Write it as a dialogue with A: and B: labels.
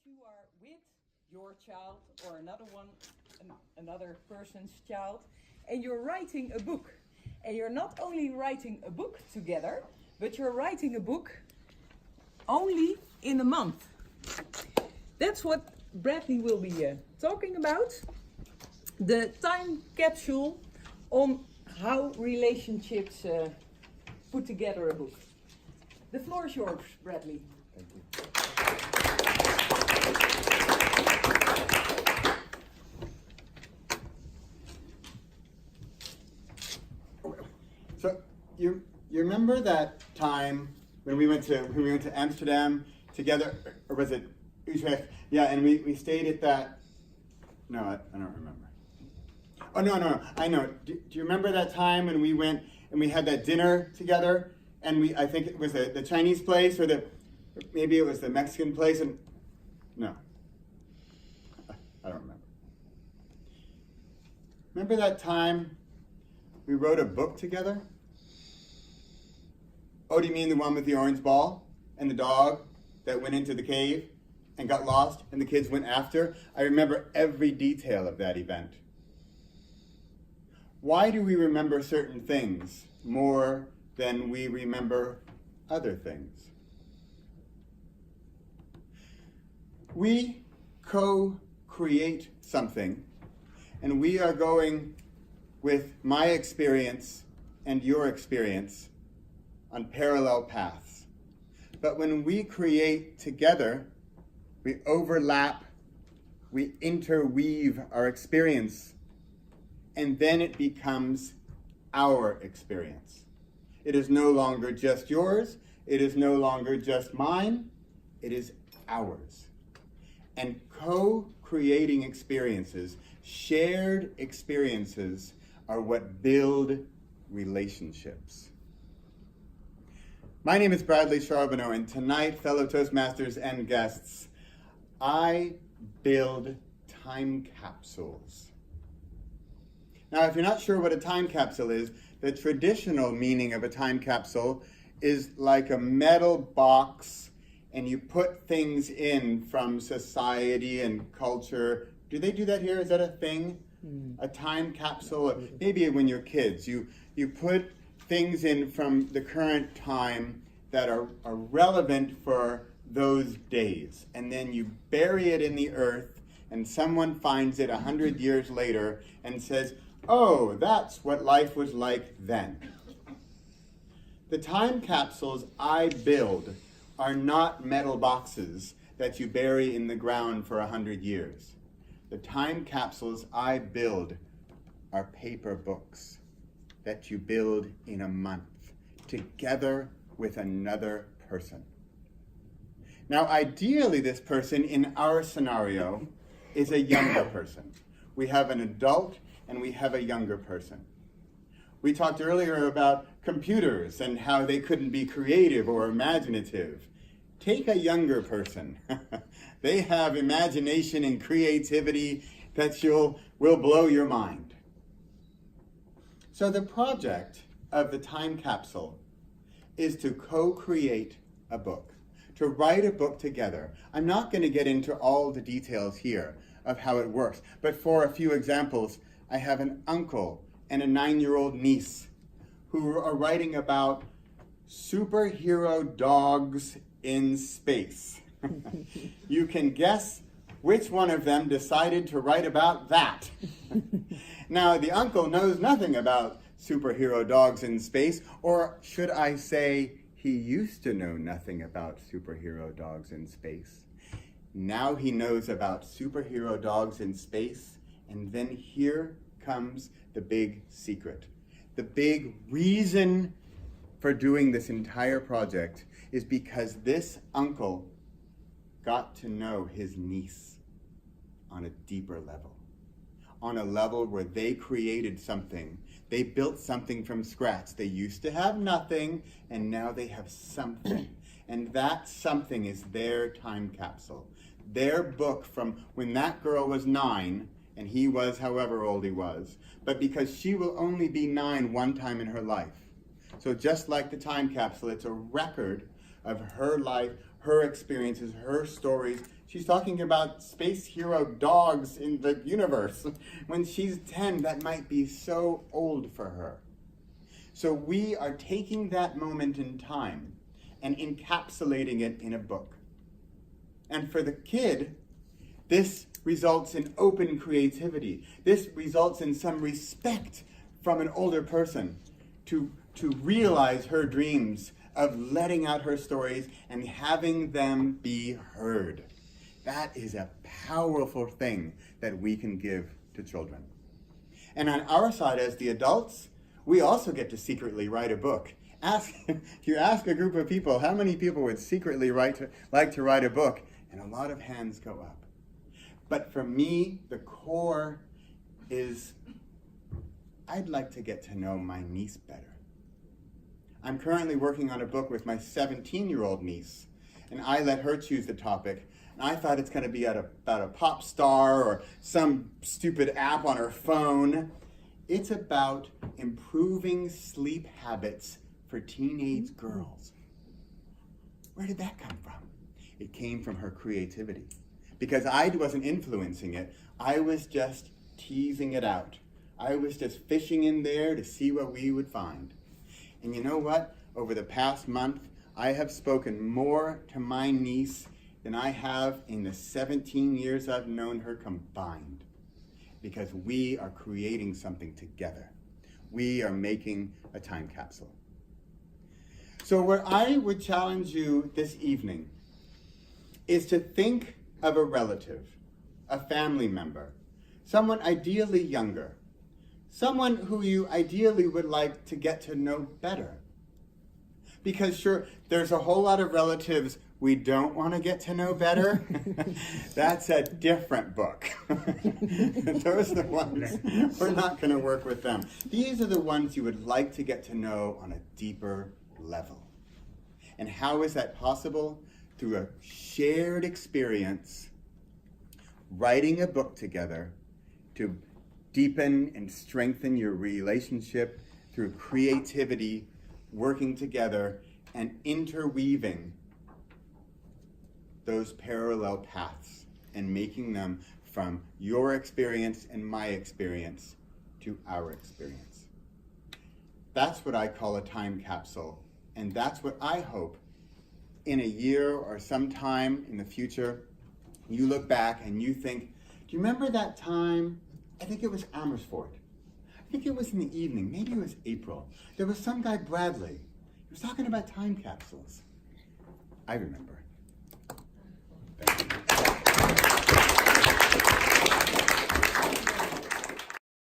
A: you are with your child or another person's child, and you're writing a book. And you're not only writing a book together, but you're writing a book only in a month. That's what Bradley will be talking about. The time capsule on how relationships put together a book. The floor is yours, Bradley.
B: Thank you. So you remember that time when we went to Amsterdam together, or was it Utrecht? Yeah, and we stayed at that. No, I don't remember. Oh no, I know. Do you remember that time when we went and we had that dinner together? And I think it was the Chinese place, or maybe it was the Mexican place, and no, I don't remember. Remember that time we wrote a book together? Oh, do you mean the one with the orange ball and the dog that went into the cave and got lost and the kids went after? I remember every detail of that event. Why do we remember certain things more than we remember other things? We co-create something, and we are going with my experience and your experience on parallel paths. But when we create together, we overlap, we interweave our experience, and then it becomes our experience. It is no longer just yours, it is no longer just mine, it is ours. And co-creating experiences, shared experiences, are what build relationships. My name is Bradley Charbonneau, and tonight, fellow Toastmasters and guests, I build time capsules. Now, if you're not sure what a time capsule is, the traditional meaning of a time capsule is like a metal box, and you put things in from society and culture. Do they do that here? Is that a thing? A time capsule? Maybe when you're kids, you put things in from the current time that are relevant for those days, and then you bury it in the earth, and someone finds it 100 years later and says, oh, that's what life was like then. The time capsules I build are not metal boxes that you bury in the ground for 100 years. The time capsules I build are paper books that you build in a month together with another person. Now, ideally, this person in our scenario is a younger person. We have an adult and we have a younger person. We talked earlier about computers and how they couldn't be creative or imaginative. Take a younger person. They have imagination and creativity that will blow your mind. So the project of the time capsule is to co-create a book, to write a book together. I'm not going to get into all the details here of how it works, but for a few examples, I have an uncle and a 9-year-old niece who are writing about superhero dogs in space. You can guess which one of them decided to write about that. Now, the uncle knows nothing about superhero dogs in space, or should I say, he used to know nothing about superhero dogs in space. Now he knows about superhero dogs in space, and then here comes the big secret. The big reason for doing this entire project is because this uncle got to know his niece on a deeper level, on a level where they created something. They built something from scratch. They used to have nothing, and now they have something. And that something is their time capsule. Their book from when that girl was 9, and he was however old he was, but because she will only be 9 one time in her life. So just like the time capsule, it's a record of her life her experiences, her stories. She's talking about space hero dogs in the universe. When she's 10, that might be so old for her. So we are taking that moment in time and encapsulating it in a book. And for the kid, this results in open creativity. This results in some respect from an older person to realize her dreams of letting out her stories and having them be heard. That is a powerful thing that we can give to children. And on our side as the adults, we also get to secretly write a book. You ask a group of people, how many people would secretly like to write a book? And a lot of hands go up. But for me, the core is I'd like to get to know my niece better. I'm currently working on a book with my 17-year-old niece, and I let her choose the topic. And I thought it's going to be about a pop star or some stupid app on her phone. It's about improving sleep habits for teenage girls. Where did that come from? It came from her creativity. Because I wasn't influencing it, I was just teasing it out. I was just fishing in there to see what we would find. And you know what? Over the past month, I have spoken more to my niece than I have in the 17 years I've known her combined. Because we are creating something together. We are making a time capsule. So what I would challenge you this evening is to think of a relative, a family member, someone ideally younger, someone who you ideally would like to get to know better. Because sure, there's a whole lot of relatives we don't want to get to know better. That's a different book. Those are the ones, we're not going to work with them. These are the ones you would like to get to know on a deeper level. And how is that possible? Through a shared experience, writing a book together to deepen and strengthen your relationship through creativity, working together, and interweaving those parallel paths and making them from your experience and my experience to our experience. That's what I call a time capsule, and that's what I hope in a year or sometime in the future, you look back and you think, do you remember that time? I think it was Amersfoort. I think it was in the evening, maybe it was April. There was some guy, Bradley. He was talking about time capsules. I remember. Thank you.